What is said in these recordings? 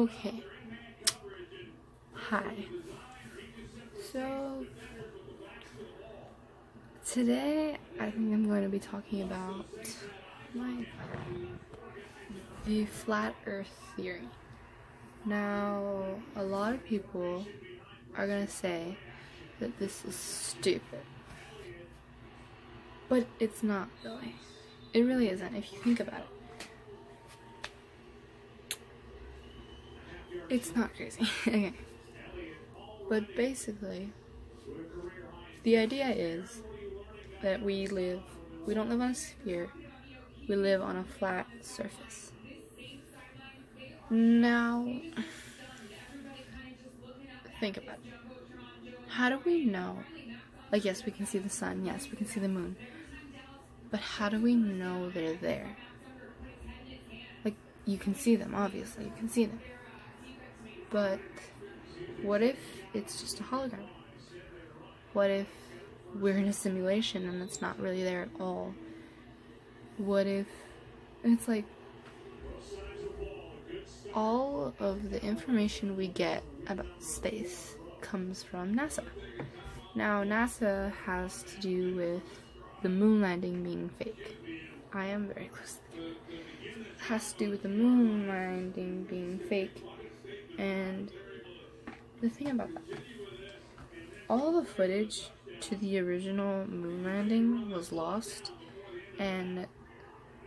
Okay. Hi. So, today I think I'm going to be talking about the flat earth theory. Now, a lot of people are going to say that this is stupid. But it's not really. It really isn't if you think about it. It's not crazy. Okay. But basically, the idea is that we don't live on a sphere, we live on a flat surface. Now, think about it. How do we know? Like, yes, we can see the sun, yes, we can see the moon, but how do we know they're there? Like, you can see them, obviously, you can see them. But what if it's just a hologram? What if we're in a simulation and it's not really there at all? What if it's like all of the information we get about space comes from NASA. Now, NASA has to do with the moon landing being fake. I am very close to it. It has to do with the moon landing being fake. And the thing about that, all the footage to the original moon landing was lost, and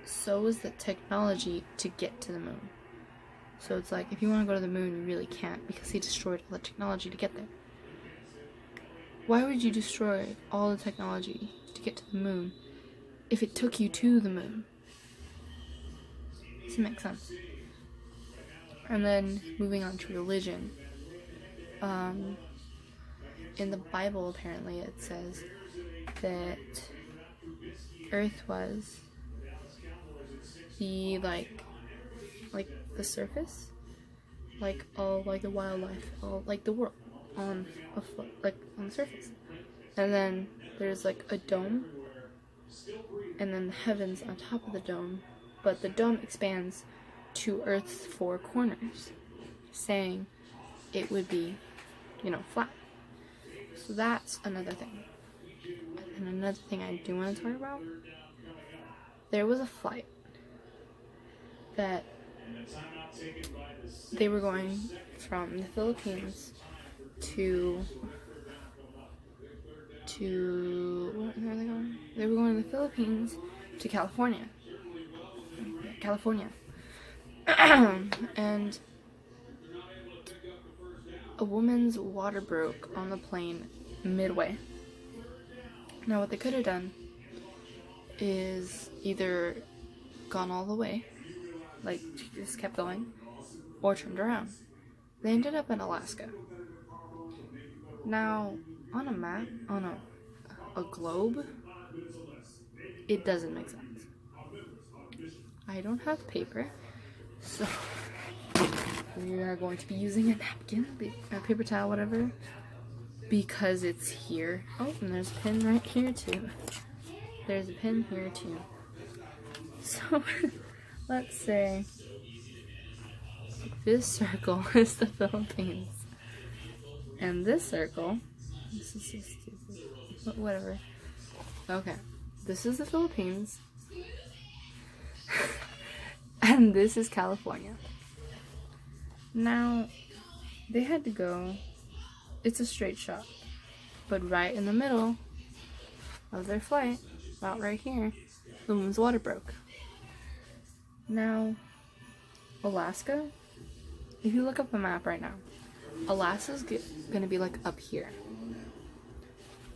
so was the technology to get to the moon. So it's like, if you want to go to the moon, you really can't, because he destroyed all the technology to get there. Why would you destroy all the technology to get to the moon if it took you to the moon? Doesn't make sense. And then, moving on to religion. In the Bible, apparently, it says that Earth was the, like the surface, like all, like the wildlife, all, like the world on the surface. And then there's like a dome, and then the heavens on top of the dome, but the dome expands to Earth's four corners, saying it would be, flat. So that's another thing. And another thing I do want to talk about, there was a flight that they were going from the Philippines to where are they going? They were going to the Philippines to California. And a woman's water broke on the plane midway. Now, what they could have done is either gone all the way, like just kept going, or turned around. They ended up in Alaska. Now, on a map, on a globe, it doesn't make sense. I don't have paper, so we are going to be using a napkin, a paper towel, whatever, because it's here. Oh, and there's a pin right here too. There's a pin here too. So, let's say this circle is the Philippines, and this circle, this is so stupid, but whatever. Okay, this is the Philippines, and this is California. Now, they had to go, it's a straight shot, but right in the middle of their flight, about right here, the woman's water broke. Now, Alaska, if you look up a map right now, Alaska's gonna be like up here.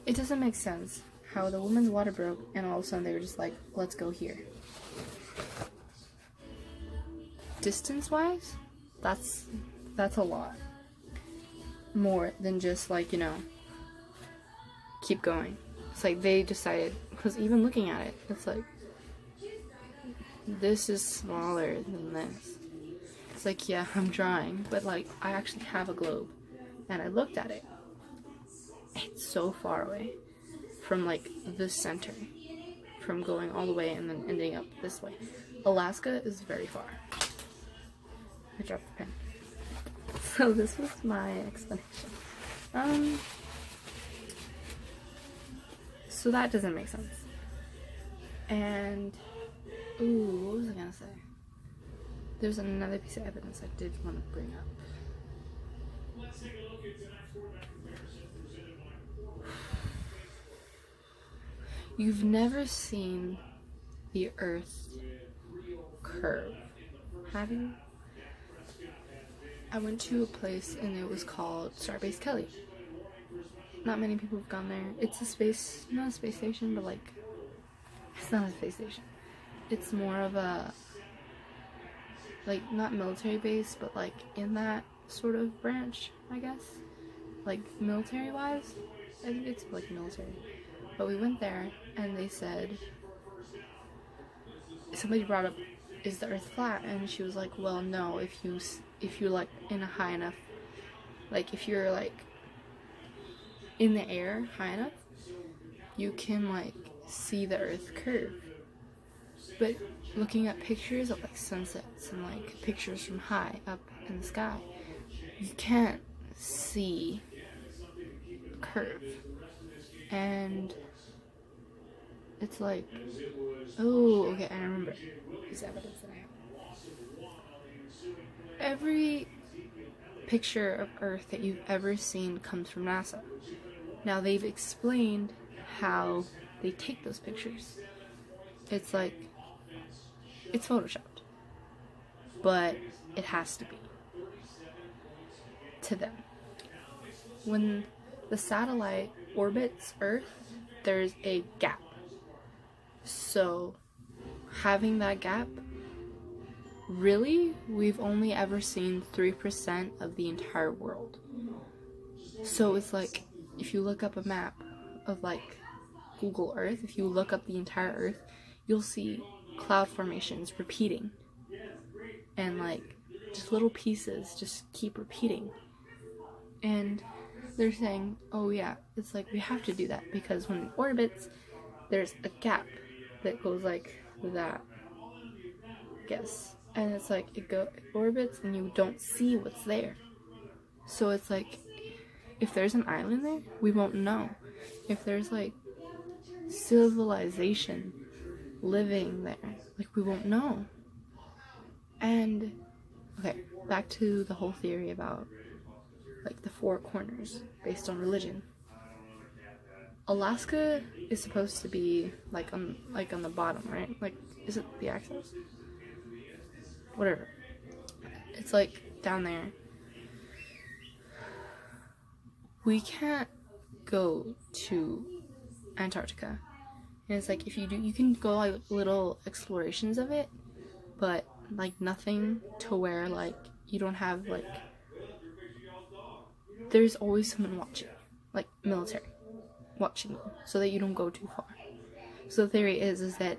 It doesn't make sense how the woman's water broke and all of a sudden they were just like, let's go here. Distance-wise, that's a lot. More than just keep going. It's like they decided, because even looking at it, it's like, this is smaller than this. It's like, yeah, I'm drawing, but I actually have a globe, and I looked at it. It's so far away from the center, from going all the way and then ending up this way. Alaska is very far. I dropped the pen. So this was my explanation. So that doesn't make sense. And ooh, what was I gonna say? There's another piece of evidence I did want to bring up. You've never seen the Earth curve, have you? I went to a place and it was called Starbase Kelly. Not many people have gone there. It's a space, not a space station, but like, it's not a space station. It's more of a, like, not military base, but like in that sort of branch, I guess. Like military wise, I think it's like military. But we went there and they said, somebody brought up, is the Earth flat? And she was like, well, no, if you like in a high enough, like if you're like in the air high enough, you can like see the Earth curve. But looking at pictures of like sunsets and like pictures from high up in the sky, you can't see the curve. And it's like, oh, okay, I remember this evidence that I have. Every picture of Earth that you've ever seen comes from NASA. Now they've explained how they take those pictures. It's like, it's photoshopped, but it has to be to them. When the satellite orbits Earth, there's a gap. So having that gap, really, we've only ever seen 3% of the entire world. So it's like, if you look up a map of like Google Earth, if you look up the entire Earth, you'll see cloud formations repeating. And like, just little pieces just keep repeating. And they're saying, oh yeah, it's like we have to do that because when it orbits, there's a gap that goes like that, I guess. And it's like it orbits and you don't see what's there. So it's like, if there's an island there, we won't know. If there's like civilization living there, like we won't know. And okay, back to the whole theory about like the four corners based on religion. Alaska is supposed to be like on the bottom, right? Like, is it the axis? Whatever. It's like down there. We can't go to Antarctica. And it's like, if you do, you can go like little explorations of it, but like nothing to where like you don't have like, there's always someone watching, like military watching you, so that you don't go too far. So the theory is that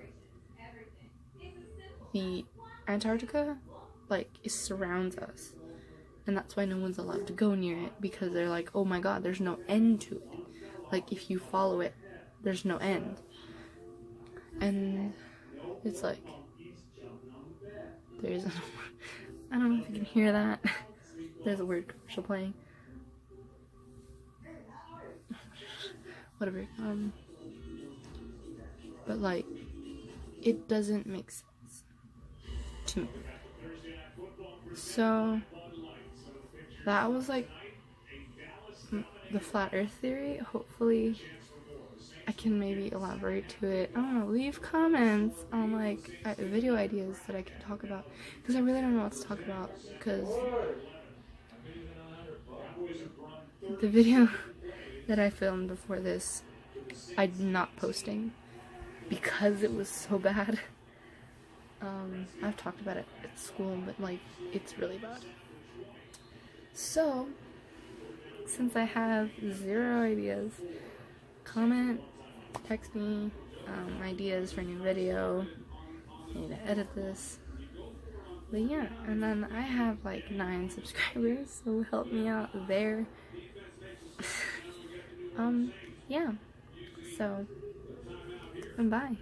the Antarctica like it surrounds us, and that's why no one's allowed to go near it, because they're like, oh my god, there's no end to it. Like if you follow it, there's no end. And it's like, there's I don't know if you can hear that. There's a weird commercial playing. Whatever. But like, it doesn't make sense to me. So that was like the flat earth theory. Hopefully I can maybe elaborate to it. I don't know, leave comments on like video ideas that I can talk about, because I really don't know what to talk about, because the video that I filmed before this, I'm not posting because it was so bad. I've talked about it at school, but like, it's really bad. So, since I have zero ideas, comment, text me ideas for a new video. I need to edit this. But yeah, and then I have like 9 subscribers, so help me out there. Yeah. So, bye.